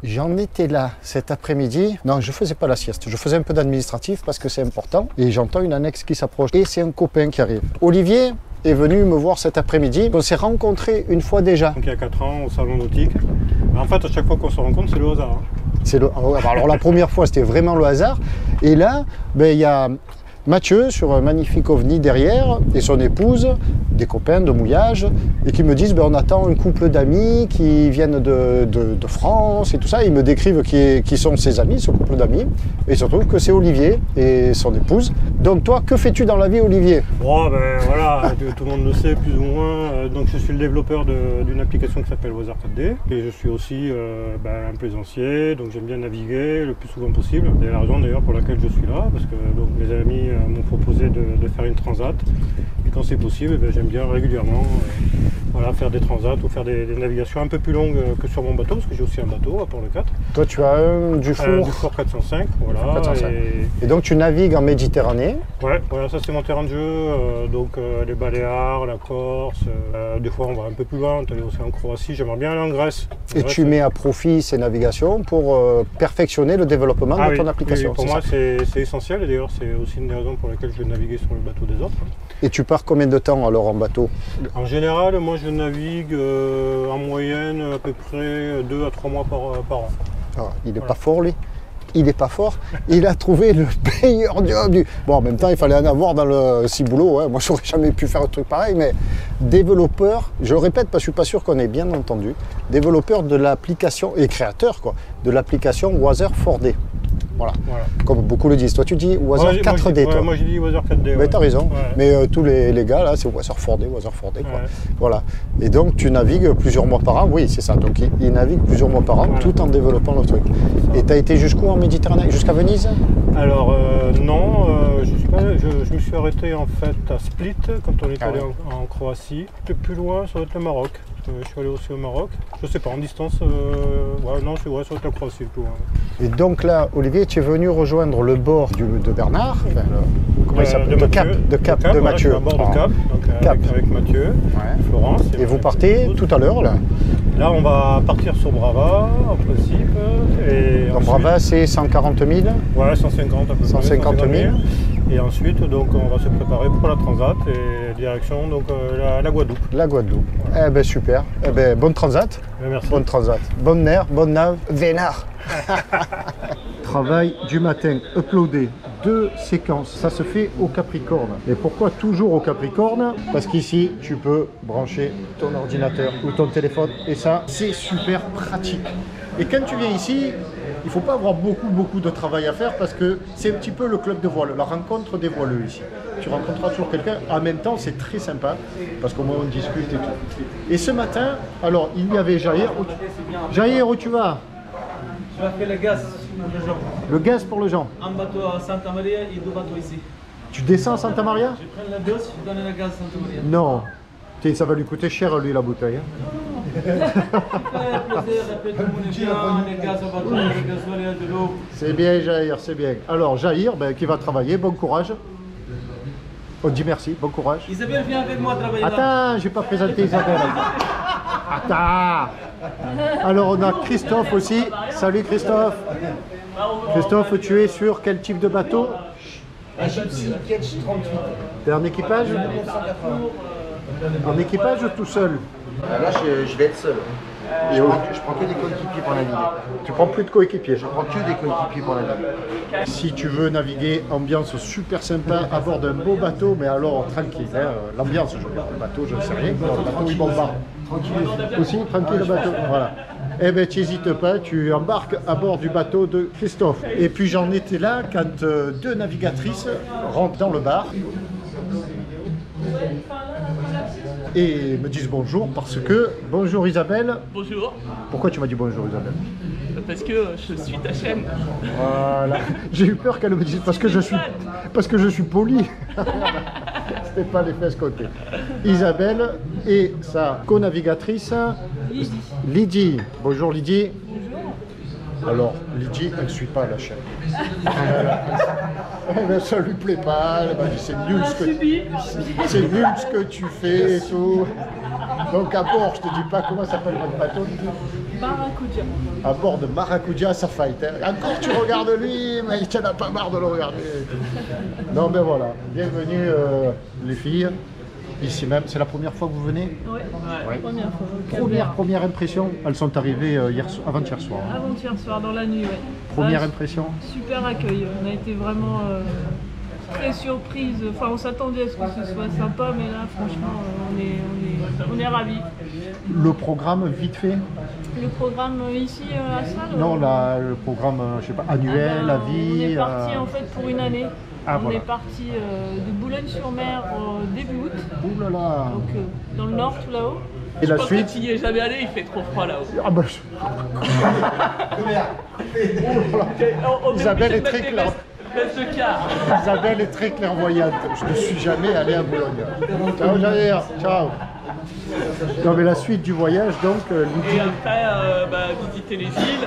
J'en étais là cet après-midi. Non, je faisais pas la sieste. Je faisais un peu d'administratif parce que c'est important. Et j'entends une annexe qui s'approche. Et c'est un copain qui arrive. Olivier est venu me voir cet après-midi. On s'est rencontrés une fois déjà. Donc il y a 4 ans au salon nautique. En fait, à chaque fois qu'on se rencontre, c'est le hasard. Alors la première fois, c'était vraiment le hasard. Et là, il y a Mathieu sur un magnifique ovni derrière et son épouse, des copains de mouillage, et qui me disent on attend un couple d'amis qui viennent de France et tout ça. Ils me décrivent qui sont ses amis, ce couple d'amis, et surtout que c'est Olivier et son épouse. Donc toi, que fais-tu dans la vie, Olivier? Bon, voilà, tout le monde le sait plus ou moins. Donc je suis le développeur d'une application qui s'appelle Weather 4D, et je suis aussi un plaisancier, donc j'aime bien naviguer le plus souvent possible. C'est la raison d'ailleurs pour laquelle je suis là, parce que donc, mes amis m'ont proposé de faire une transat, et quand c'est possible, j'aime bien régulièrement faire des transats ou faire des navigations un peu plus longues que sur mon bateau, parce que j'ai aussi un bateau à Port-le-4. Toi tu as un Dufour 405, voilà. 405. Et donc tu navigues en Méditerranée? Ouais, voilà, ça c'est mon terrain de jeu, donc les Baléares, la Corse, des fois on va un peu plus loin, on est aussi en Croatie, j'aimerais bien aller en Grèce. Et tu mets à profit ces navigations pour perfectionner le développement de ton application? Oui, pour moi c'est essentiel, et d'ailleurs c'est aussi une des raisons pour laquelle je vais naviguer sur le bateau des autres. Et tu pars combien de temps alors en bateau? En général, moi je navigue en moyenne à peu près 2 à 3 mois par an. Ah, il n'est pas fort lui. Il n'est pas fort. Il a trouvé le meilleur job du... Bon, en même temps, il fallait en avoir dans le ciboulot. Hein. Moi, je n'aurais jamais pu faire un truc pareil. Mais développeur, je le répète parce que je ne suis pas sûr qu'on ait bien entendu, développeur de l'application, et créateur quoi, de l'application Weather 4D. Voilà. Comme beaucoup le disent. Toi, tu dis Weather 4D. Toi. Moi, je dis Weather 4D. Mais tu as raison. Ouais. Mais tous les gars, là, c'est Weather 4D, Weather 4D. Quoi. Voilà. Et donc, tu navigues plusieurs mois par an. Oui, c'est ça. Donc, il navigue plusieurs mois par an tout en développant le truc. Et tu as été jusqu'où en Méditerranée? Jusqu'à Venise? Alors, non. Je me suis arrêté en fait à Split quand on est allé en Croatie. Un peu plus loin, ça doit être le Maroc. Je suis allé aussi au Maroc. Je sais pas, en distance, non, ça doit être la Croatie. Tout, Et donc là, Olivier, tu es venu rejoindre le bord de Bernard, comment il s'appelle? De Cap de Mathieu. Je suis à bord de Cap, donc, avec Mathieu, Florence. Et vous partez tout à l'heure là? Là, on va partir sur Brava, en principe. Et donc Brava, c'est 140 000? Ouais, 150 à peu près. 150 000. Et ensuite, donc, on va se préparer pour la transat et direction donc, la Guadeloupe. La Guadeloupe. Voilà. Eh ben super. Eh ben, bonne transat. Merci. Bonne transat. Bonne nerf, bonne nave, vénard. Travail du matin, uploadé. 2 séquences, ça se fait au Capricorne. Et pourquoi toujours au Capricorne? Parce qu'ici, tu peux brancher ton ordinateur ou ton téléphone et ça, c'est super pratique. Et quand tu viens ici, il ne faut pas avoir beaucoup de travail à faire parce que c'est un petit peu le club de voile, la rencontre des voileux ici. Tu rencontreras toujours quelqu'un, en même temps c'est très sympa parce qu'au moins on discute et tout. Et ce matin, alors il y avait Jair. Jair, où tu vas? Je vais faire le gaz pour le Jean. Le gaz pour le Jean. Un bateau à Santa Maria et 2 bateaux ici. Tu descends à Santa Maria? Je prends la dose, je donne le gaz à Santa Maria. Non. Tiens, ça va lui coûter cher lui la bouteille. C'est bien Jair, c'est bien. Alors Jair, qui va travailler, bon courage. On dit merci, bon courage. Isabelle vient avec moi travailler. Attends, j'ai pas présenté Isabelle. Attends. Alors on a Christophe aussi. Salut Christophe. Christophe, tu es sur quel type de bateau? Un Gypsy Catch 38. T'es en équipage? En équipage ou tout seul? Là, je vais être seul. Je prends que des coéquipiers pour naviguer. Tu prends plus de coéquipiers? Je prends que des coéquipiers pour naviguer. Si tu veux naviguer, ambiance super sympa à bord d'un beau bateau, mais alors tranquille. Hein, l'ambiance, je veux dire, le bateau, je ne sais rien. Le bateau, il bombarde. Tranquille aussi, tranquille le bateau. Voilà. Eh bien, tu n'hésites pas, tu embarques à bord du bateau de Christophe. Et puis j'en étais là quand 2 navigatrices rentrent dans le bar et me disent bonjour parce que... Bonjour Isabelle. Bonjour. Pourquoi tu m'as dit bonjour Isabelle? Parce que je suis ta chaîne. Voilà. J'ai eu peur qu'elle me dise parce que je suis poli. C'était pas les fesses côté. Isabelle et sa co-navigatrice Lydie. Bonjour Lydie. Bonjour. Alors Lydie, elle ne suit pas la chaîne. Ça lui plaît pas. Elle m'a dit c'est nul ce que tu fais et tout. Donc à bord, je te dis pas comment s'appelle votre bateau. Maracuja. À bord de Maracuja, ça fight. Hein. Encore tu regardes lui, mais tu n'en as pas marre de le regarder. Non ben voilà, bienvenue les filles. Ici même, c'est la première fois que vous venez? Ouais, Ouais. première fois. Première impression, elles sont arrivées avant-hier soir. Hein. Avant-hier soir, dans la nuit, ouais. Première Ah, impression? Super accueil. On a été vraiment très surprise. Enfin, on s'attendait à ce que ce soit sympa, mais là, franchement, on est ravis. Le programme, vite fait? Le programme ici à la salle? Non, le programme, je sais pas, annuel, la vie. On est parti en fait pour une année. Ah, on voilà. est parti de Boulogne-sur-Mer début août, Ouh là là. donc dans le nord tout là-haut. Et la Je pense suite? que tu n'y es jamais allé, il fait trop froid là-haut. Ah bah, Isabelle est très claire. De car. Isabelle est très clairvoyante. Je ne suis jamais allé à Boulogne. Ciao Javier, ciao. Non mais la suite du voyage donc, Et après, visiter les îles,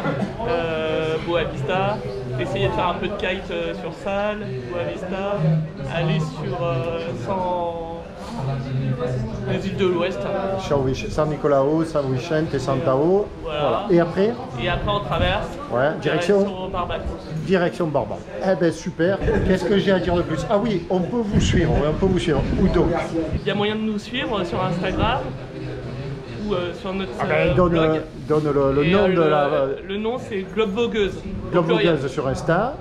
Boa Vista, essayer de faire un peu de kite sur Sal, Boa Vista, aller sur les îles de l'Ouest. San Nicolao, San Vicente et Santao. Voilà. Et après, Et après, on traverse. ouais, direction Barbade. Barbade. Eh ben super. Qu'est-ce que j'ai à dire de plus? Ah oui, on peut vous suivre, on peut vous suivre. Où donc? Il y a moyen de nous suivre sur Instagram ou sur notre Donne le Et, nom de la le nom c'est Globevogueuse. Globevogueuse sur Insta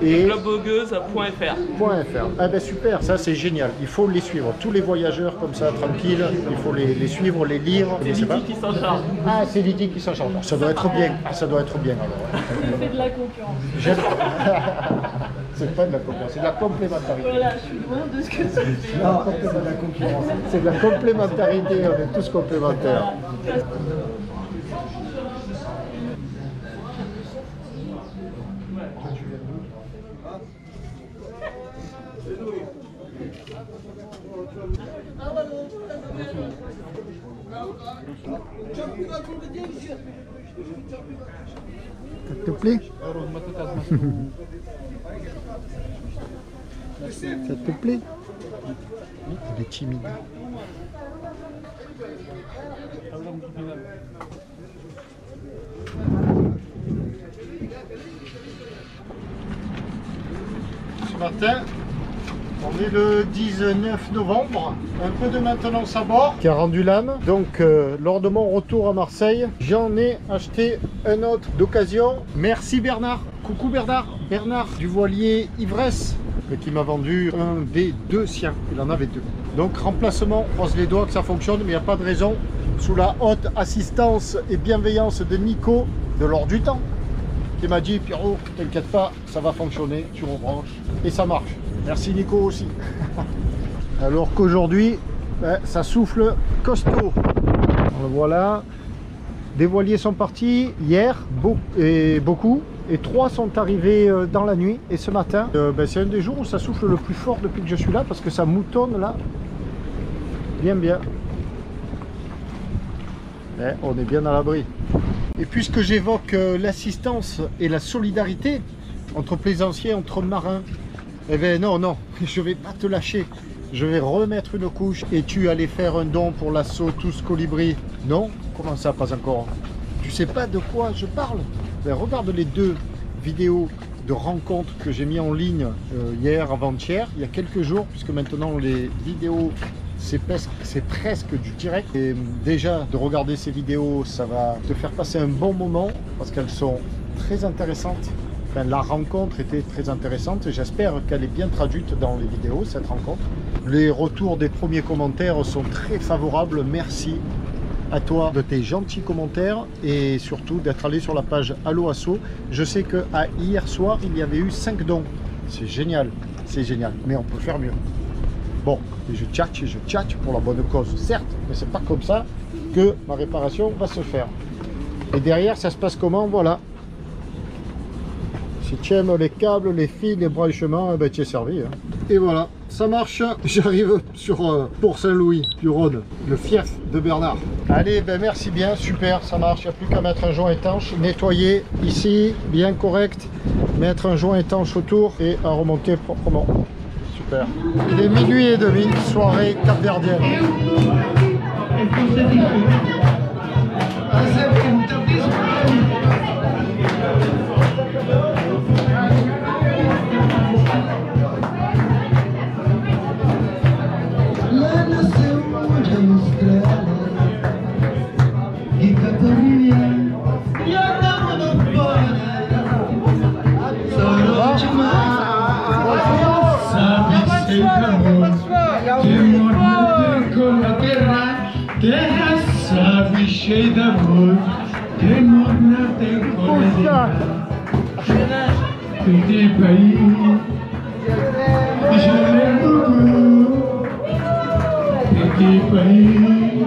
et Globevogueuse.fr. .fr. Ah ben super, ça c'est génial. Il faut les suivre. Tous les voyageurs comme ça, tranquilles, il faut les suivre, les lire. C'est je sais pas. Lydie qui s'en charge. Ah, c'est Lydie qui s'en charge. Ça doit être bien. Ah, ça doit être bien alors. On fait de la concurrence. J'aime. C'est pas de la concurrence, c'est de la complémentarité. Voilà, je suis loin de ce que tu fais. Non, c'est pas de la concurrence. C'est de la complémentarité, on est tous complémentaires. Ça te plaît? Ça te plaît? Il est timide. Ce matin, on est le 19 novembre, un peu de maintenance à bord qui a rendu l'âme. Donc lors de mon retour à Marseille, j'en ai acheté un autre d'occasion. Merci Bernard. Coucou Bernard. Bernard du voilier Ivresse qui m'a vendu un des deux siens. Il en avait deux. Donc remplacement, on croise les doigts que ça fonctionne, mais il n'y a pas de raison. Sous la haute assistance et bienveillance de Nico de l'Or du Temps, qui m'a dit Pierrot, t'inquiète pas, ça va fonctionner, tu rebranches et ça marche. Merci Nico aussi. Alors qu'aujourd'hui, ça souffle costaud. Voilà, des voiliers sont partis hier, beaucoup, et 3 sont arrivés dans la nuit. Et ce matin, c'est un des jours où ça souffle le plus fort depuis que je suis là, parce que ça moutonne là, bien. On est bien à l'abri. Et puisque j'évoque l'assistance et la solidarité entre plaisanciers, entre marins, eh bien non, je vais pas te lâcher. Je vais remettre une couche et tu allais faire un don pour l'assaut Tous Colibri. Non? Comment ça, pas encore? Tu sais pas de quoi je parle? Ben, regarde les 2 vidéos de rencontres que j'ai mis en ligne hier, avant-hier, il y a quelques jours, puisque maintenant les vidéos c'est presque du direct. Et déjà de regarder ces vidéos, ça va te faire passer un bon moment parce qu'elles sont très intéressantes. Enfin, la rencontre était très intéressante et j'espère qu'elle est bien traduite dans les vidéos, cette rencontre. Les retours des premiers commentaires sont très favorables. Merci à toi de tes gentils commentaires et surtout d'être allé sur la page Allo Asso. Je sais que hier soir, il y avait eu 5 dons. C'est génial, mais on peut faire mieux. Bon, et je tchatche pour la bonne cause, certes, mais c'est pas comme ça que ma réparation va se faire. Et derrière, ça se passe comment? Voilà. Si tu aimes les câbles, les fils, les branchements, ben, tu es servi. Hein. Et voilà, ça marche. J'arrive sur Port Saint-Louis, du Rhône, le fief de Bernard. Allez, ben merci bien, super, ça marche. Il n'y a plus qu'à mettre un joint étanche, nettoyer ici, bien correct, mettre un joint étanche autour et à remonter proprement. Super. Il est 12h30, soirée capverdienne. Cheio d'amor, que morna tem colher. Petit pays, je l'aime beaucoup. Petit pays,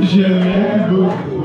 je l'aime beaucoup.